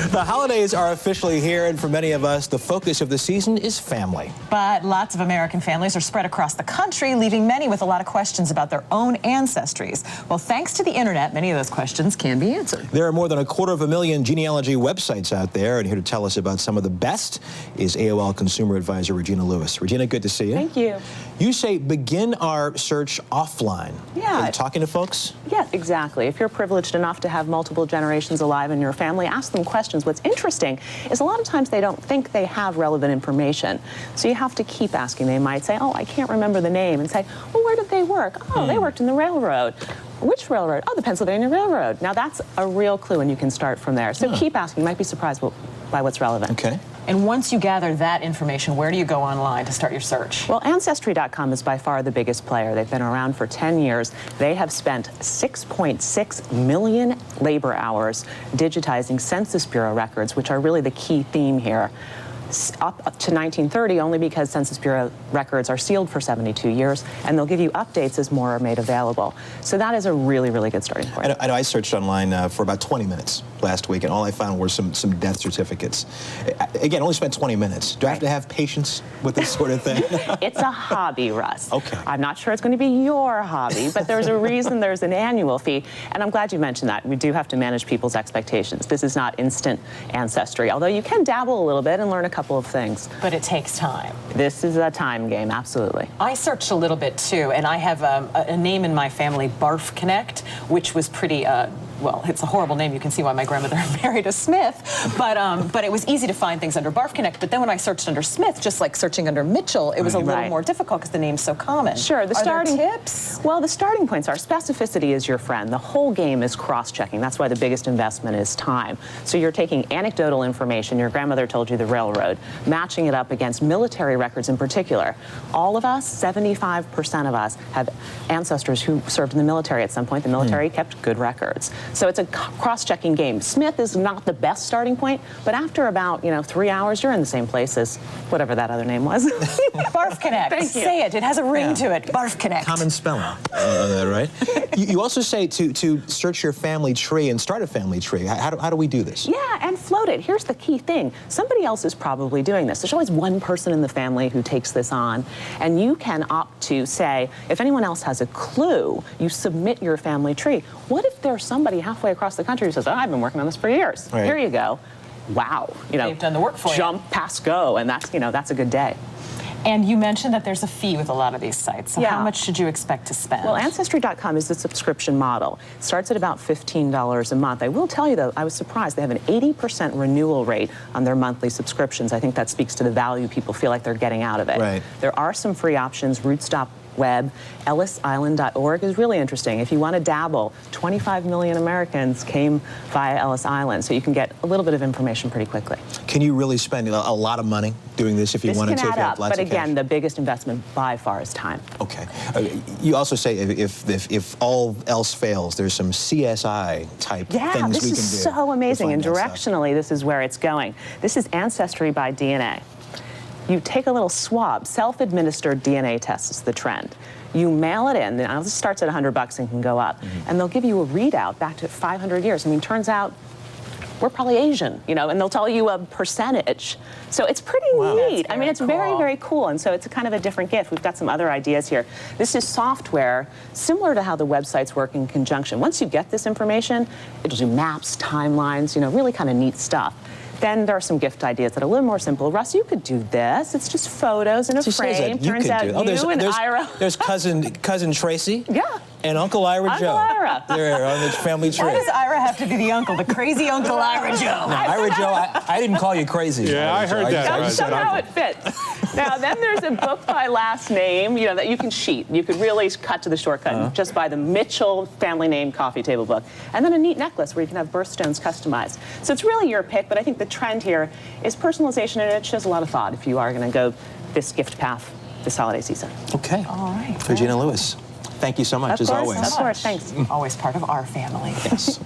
The holidays are officially here, and for many of us, the focus of the season is family. But lots of American families are spread across the country, leaving many with a lot of questions about their own ancestries. Well, thanks to the internet, many of those questions can be answered. There are more than 250,000 genealogy websites out there, and here to tell us about some of the best is AOL Consumer Advisor Regina Lewis. Regina, good to see you. Thank you. You say begin our search offline. Yeah. Are you talking to folks? Yeah, exactly. If you're privileged enough to have multiple generations alive in your family, ask them questions. What's interesting is a lot of times they don't think they have relevant information. So you have to keep asking. They might say, oh, I can't remember the name, and say, well, where did they work? Oh, they worked in the railroad. Which railroad? Oh, the Pennsylvania Railroad. Now that's a real clue, and you can start from there. So keep asking. You might be surprised by what's relevant. Okay. And once you gather that information, where do you go online to start your search? Well, Ancestry.com is by far the biggest player. They've been around for 10 years. They have spent 6.6 million labor hours digitizing Census Bureau records, which are really the key theme here. Up to 1930, only because Census Bureau records are sealed for 72 years, and they'll give you updates as more are made available. So that is a really, really good starting point. I know I searched online for about 20 minutes last week, and all I found were some death certificates. Again, only spent 20 minutes. Do I have to have patience with this sort of thing? It's a hobby, Russ. Okay. I'm not sure it's going to be your hobby, but there's a reason there's an annual fee, and I'm glad you mentioned that. We do have to manage people's expectations. This is not instant ancestry, although you can dabble a little bit and learn a couple of things. But it takes time. This is a time game, absolutely. I searched a little bit too, and I have a name in my family, Barf Connect, which was pretty, well, it's a horrible name. You can see why my grandmother married a Smith, but it was easy to find things under Barf Connect. But then when I searched under Smith, just like searching under Mitchell, it was a little more difficult because the name's so common. Sure. Are there tips? Well, the starting points are specificity is your friend. The whole game is cross-checking. That's why the biggest investment is time. So you're taking anecdotal information. Your grandmother told you the railroad, matching it up against military records in particular. All of us, 75% of us, have ancestors who served in the military at some point. The military kept good records. So it's a cross-checking game. Smith is not the best starting point, but after about 3 hours, you're in the same place as whatever that other name was. Barf Connect. Thank you. Say it. It has a ring to it. Barf Connect. Common spelling, right? You also say to search your family tree and start a family tree. How do we do this? Yeah, and float it. Here's the key thing. Somebody else is probably doing this. There's always one person in the family who takes this on, and you can opt to say, if anyone else has a clue, you submit your family tree. What if there's somebody halfway across the country who says, oh, I've been working on this for years. Right. Here you go. Wow. They've done the work for you. Jump, pass, go, and that's a good day. And you mentioned that there's a fee with a lot of these sites. So how much should you expect to spend? Well, Ancestry.com is the subscription model. It starts at about $15 a month. I will tell you, though, I was surprised. They have an 80% renewal rate on their monthly subscriptions. I think that speaks to the value people feel like they're getting out of it. Right. There are some free options. Rootstop Web, ellisisland.org is really interesting. If you want to dabble, 25 million Americans came via Ellis Island, so you can get a little bit of information pretty quickly. Can you really spend a lot of money doing this if you want to take out lots of cash? But again, the biggest investment by far is time. Okay. You also say if all else fails, there's some CSI type things we can do. Yeah, this is so amazing, and directionally, this is where it's going. This is Ancestry by DNA. You take a little swab, self-administered DNA test is the trend. You mail it in, now this starts at $100 and can go up, and they'll give you a readout back to 500 years. I mean, turns out we're probably Asian, and they'll tell you a percentage. So it's pretty neat. I mean, it's very, very cool, and so it's a kind of a different gift. We've got some other ideas here. This is software similar to how the websites work in conjunction. Once you get this information, it'll do maps, timelines, really kind of neat stuff. Then there are some gift ideas that are a little more simple. Russ, you could do this. It's just photos in a frame. Turns out you and Ira. There's cousin Tracy. Yeah. And Uncle Ira Joe. Uncle Ira. They're on the family tree. Why does Ira have to be the uncle, the crazy Uncle Ira Joe? No, Ira Joe, I didn't call you crazy. Yeah, I heard that. Somehow it fits. Now, then there's a book by last name, that you can cheat. You could really cut to the shortcut just by the Mitchell family name coffee table book. And then a neat necklace where you can have birthstones customized. So it's really your pick, but I think the trend here is personalization, and it shows a lot of thought if you are going to go this gift path this holiday season. Okay. All right. Regina Lewis, thank you so much, as always. Of course, thanks. Always part of our family. Yes.